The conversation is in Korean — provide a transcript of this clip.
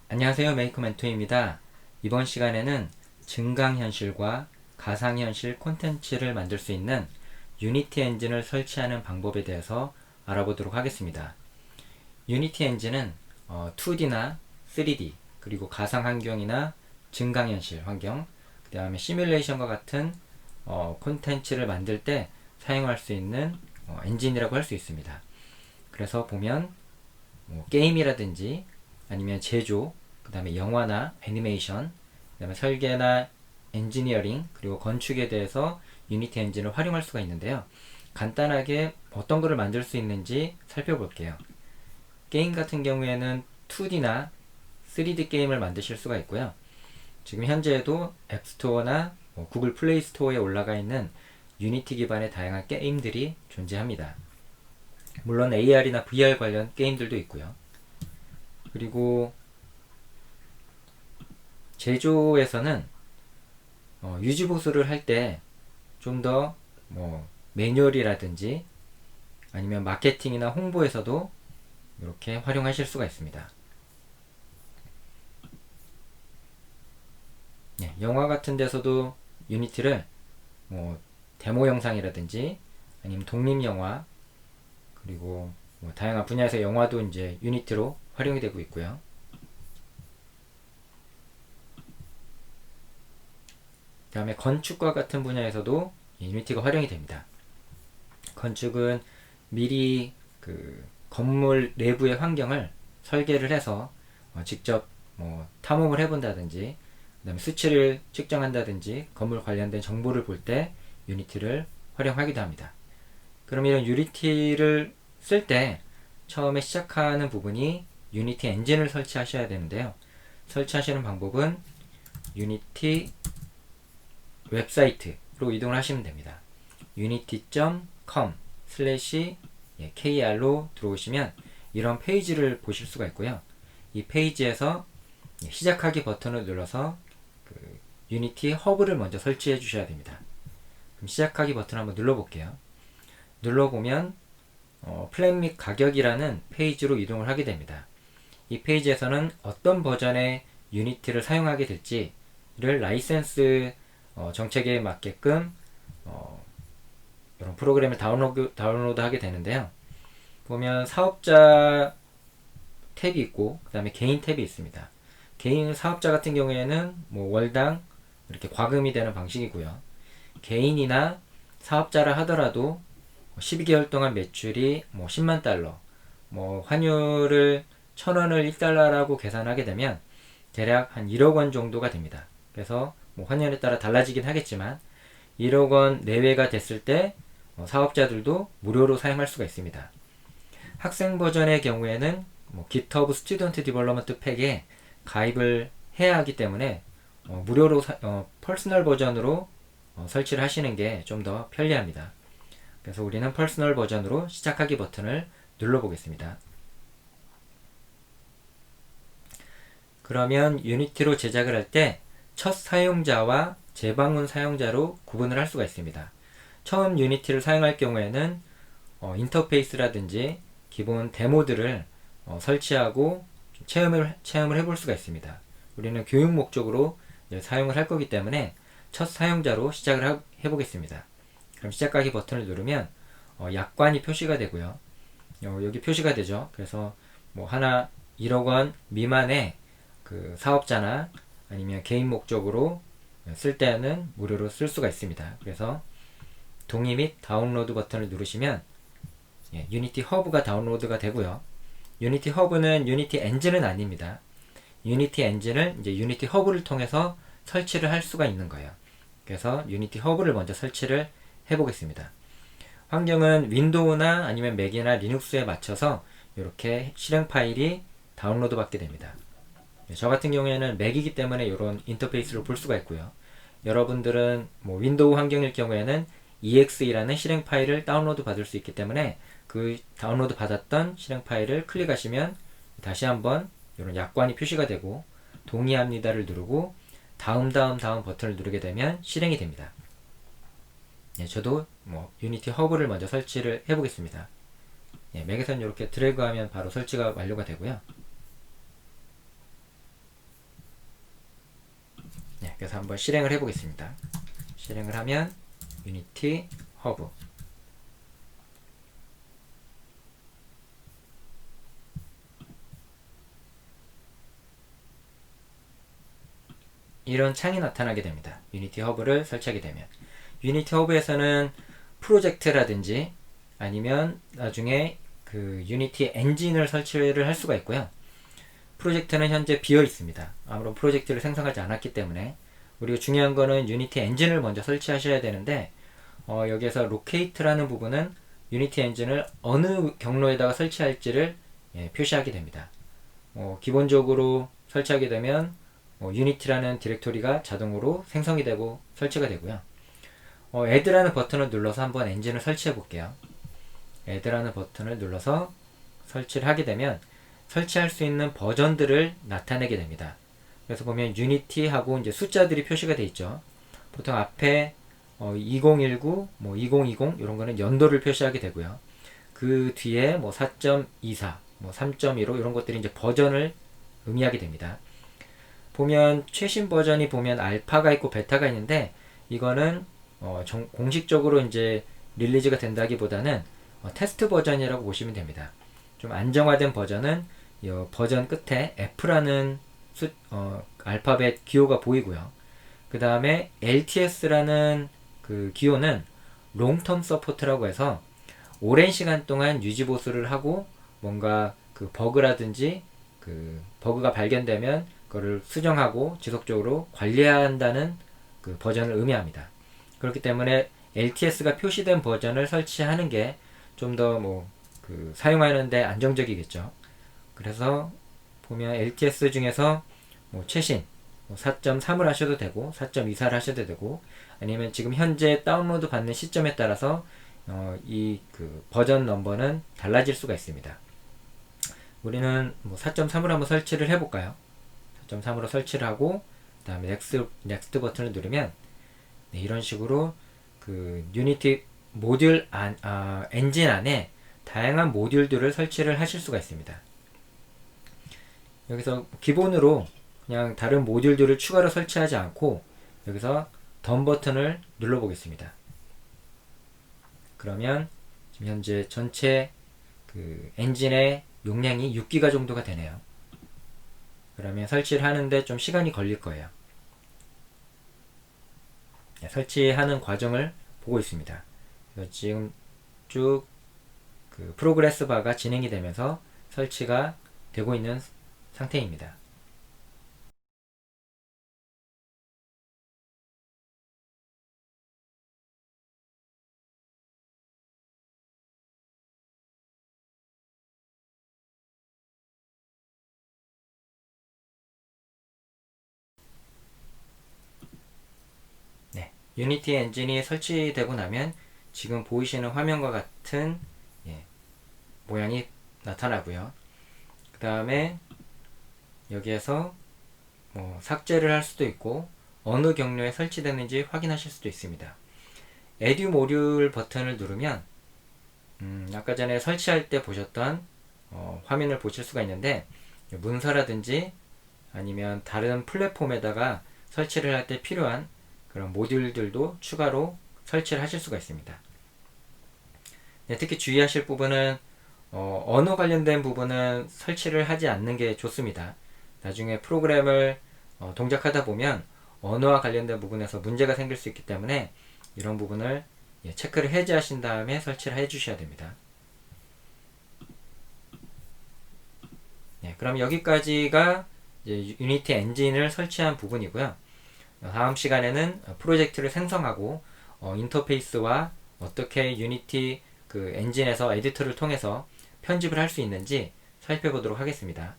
안녕하세요. 메이크멘토입니다. 이번 시간에는 증강현실과 가상현실 콘텐츠를 만들 수 있는 유니티 엔진을 설치하는 방법에 대해서 알아보도록 하겠습니다. 유니티 엔진은 2D나 3D 그리고 가상환경이나 증강현실 환경, 그 다음에 시뮬레이션과 같은 콘텐츠를 만들 때 사용할 수 있는 엔진이라고 할 수 있습니다. 그래서 보면 게임이라든지 아니면 제조, 그 다음에 영화나 애니메이션, 그 다음에 설계나 엔지니어링, 그리고 건축에 대해서 유니티 엔진을 활용할 수가 있는데요. 간단하게 어떤 것을 만들 수 있는지 살펴볼게요. 게임 같은 경우에는 2D나 3D 게임을 만드실 수가 있고요. 지금 현재에도 앱스토어나 구글 플레이 스토어에 올라가 있는 유니티 기반의 다양한 게임들이 존재합니다. 물론 AR이나 VR 관련 게임들도 있고요. 그리고 제조에서는 유지보수를 할 때 좀 더 매뉴얼이라든지 아니면 마케팅이나 홍보에서도 이렇게 활용하실 수가 있습니다. 네, 영화 같은 데서도 유니티를 데모 영상이라든지 아니면 독립영화 그리고 다양한 분야에서 영화도 이제 유니티로 활용이 되고 있고요. 그 다음에 건축과 같은 분야에서도 유니티가 활용이 됩니다. 건축은 미리 그 건물 내부의 환경을 설계를 해서 직접 탐험을 해본다든지 그다음에 수치를 측정한다든지 건물 관련된 정보를 볼 때 유니티를 활용하기도 합니다. 그럼 이런 유니티를 쓸 때 처음에 시작하는 부분이 유니티 엔진을 설치하셔야 되는데요. 설치하시는 방법은 유니티 웹사이트로 이동을 하시면 됩니다. unity.com kr로 들어오시면 이런 페이지를 보실 수가 있고요. 이 페이지에서 시작하기 버튼을 눌러서 유니티 허브를 먼저 설치해 주셔야 됩니다. 그럼 시작하기 버튼 한번 눌러볼게요. 눌러보면 플랜 및 가격이라는 페이지로 이동을 하게 됩니다. 이 페이지에서는 어떤 버전의 유니티를 사용하게 될지를 라이센스 정책에 맞게끔 이런 프로그램을 다운로드 하게 되는데요. 보면 사업자 탭이 있고 그 다음에 개인 탭이 있습니다. 개인 사업자 같은 경우에는 월당 이렇게 과금이 되는 방식이고요. 개인이나 사업자라 하더라도 12개월 동안 매출이 10만 달러, 환율을 1000원을 1달러라고 계산하게 되면 대략 한 1억 원 정도가 됩니다. 그래서 환율에 따라 달라지긴 하겠지만 1억 원 내외가 됐을 때 사업자들도 무료로 사용할 수가 있습니다. 학생 버전의 경우에는 GitHub 스튜던트 디벨롭먼트 팩에 가입을 해야 하기 때문에 무료로 퍼스널 버전으로 설치를 하시는 게 좀 더 편리합니다. 그래서 우리는 퍼스널 버전으로 시작하기 버튼을 눌러 보겠습니다. 그러면 유니티로 제작을 할 때 첫 사용자와 재방문 사용자로 구분을 할 수가 있습니다. 처음 유니티를 사용할 경우에는 인터페이스라든지 기본 데모들을 설치하고 체험을 해볼 수가 있습니다. 우리는 교육 목적으로 사용을 할 거기 때문에 첫 사용자로 시작을 해보겠습니다. 그럼 시작하기 버튼을 누르면 약관이 표시가 되고요. 여기 표시가 되죠. 그래서 하나 1억 원 미만의 그 사업자나 아니면 개인 목적으로 쓸 때는 무료로 쓸 수가 있습니다. 그래서 동의 및 다운로드 버튼을 누르시면 유니티 허브가 다운로드가 되고요. 유니티 허브는 유니티 엔진은 아닙니다. 유니티 엔진을 이제 유니티 허브를 통해서 설치를 할 수가 있는 거예요. 그래서 유니티 허브를 먼저 설치를 해보겠습니다. 환경은 윈도우나 아니면 맥이나 리눅스에 맞춰서 이렇게 실행 파일이 다운로드 받게 됩니다. 저 같은 경우에는 맥이기 때문에 이런 인터페이스를 볼 수가 있고요. 여러분들은 윈도우 환경일 경우에는 exe라는 실행 파일을 다운로드 받을 수 있기 때문에 그 다운로드 받았던 실행 파일을 클릭하시면 다시 한번 이런 약관이 표시가 되고 동의합니다를 누르고 다음 버튼을 누르게 되면 실행이 됩니다. 저도 유니티 허브를 먼저 설치를 해보겠습니다. 맥에서는 이렇게 드래그하면 바로 설치가 완료가 되고요. 그래서 한번 실행을 해 보겠습니다. 실행을 하면 유니티 허브 이런 창이 나타나게 됩니다. 유니티 허브를 설치하게 되면 유니티 허브에서는 프로젝트라든지 아니면 나중에 그 유니티 엔진을 설치를 할 수가 있고요. 프로젝트는 현재 비어 있습니다. 아무런 프로젝트를 생성하지 않았기 때문에. 그리고 중요한 거는 유니티 엔진을 먼저 설치하셔야 되는데 여기에서 로케이트라는 부분은 유니티 엔진을 어느 경로에다가 설치할지를 표시하게 됩니다. 기본적으로 설치하게 되면 유니티라는 디렉토리가 자동으로 생성이 되고 설치가 되고요. add라는 버튼을 눌러서 한번 엔진을 설치해 볼게요. add라는 버튼을 눌러서 설치를 하게 되면 설치할 수 있는 버전들을 나타내게 됩니다. 그래서 보면 유니티하고 이제 숫자들이 표시가 되어 있죠. 보통 앞에 2019, 2020 이런 거는 연도를 표시하게 되고요. 그 뒤에 4.24, 3.15 이런 것들이 이제 버전을 의미하게 됩니다. 보면 최신 버전이 보면 알파가 있고 베타가 있는데 이거는 공식적으로 이제 릴리즈가 된다기보다는 테스트 버전이라고 보시면 됩니다. 좀 안정화된 버전은 버전 끝에 F라는 알파벳 기호가 보이고요. 그 다음에 LTS라는 그 기호는 롱텀 서포트라고 해서 오랜 시간 동안 유지 보수를 하고 뭔가 그 버그라든지 그 버그가 발견되면 그거를 수정하고 지속적으로 관리해야 한다는 그 버전을 의미합니다. 그렇기 때문에 LTS가 표시된 버전을 설치하는 게 좀 더 사용하는데 안정적이겠죠. 그래서 보면 LTS 중에서 최신 4.3을 하셔도 되고 4.24를 하셔도 되고 아니면 지금 현재 다운로드 받는 시점에 따라서 이 그 버전 넘버는 달라질 수가 있습니다. 우리는 4.3으로 한번 설치를 해볼까요? 4.3으로 설치를 하고 그 다음에 넥스트 버튼을 누르면 이런 식으로 그 유니티 모듈 엔진 안에 다양한 모듈들을 설치를 하실 수가 있습니다. 여기서 기본으로 그냥 다른 모듈들을 추가로 설치하지 않고 여기서 덤 버튼을 눌러 보겠습니다. 그러면 지금 현재 전체 그 엔진의 용량이 6기가 정도가 되네요. 그러면 설치를 하는데 좀 시간이 걸릴 거예요. 설치하는 과정을 보고 있습니다. 지금 쭉 그 프로그레스 바가 진행이 되면서 설치가 되고 있는 상태입니다. 네, 유니티 엔진이 설치되고 나면 지금 보이시는 화면과 같은 모양이 나타나고요. 그 다음에 여기에서 삭제를 할 수도 있고 어느 경로에 설치되는지 확인하실 수도 있습니다. 에듀 모듈 버튼을 누르면 아까 전에 설치할 때 보셨던 화면을 보실 수가 있는데 문서라든지 아니면 다른 플랫폼에다가 설치를 할 때 필요한 그런 모듈들도 추가로 설치를 하실 수가 있습니다. 네, 특히 주의하실 부분은 언어 관련된 부분은 설치를 하지 않는 게 좋습니다. 나중에 프로그램을 동작하다 보면 언어와 관련된 부분에서 문제가 생길 수 있기 때문에 이런 부분을 체크를 해제하신 다음에 설치를 해 주셔야 됩니다. 네, 그럼 여기까지가 유니티 엔진을 설치한 부분이고요. 다음 시간에는 프로젝트를 생성하고 인터페이스와 어떻게 유니티 그 엔진에서 에디터를 통해서 편집을 할 수 있는지 살펴보도록 하겠습니다.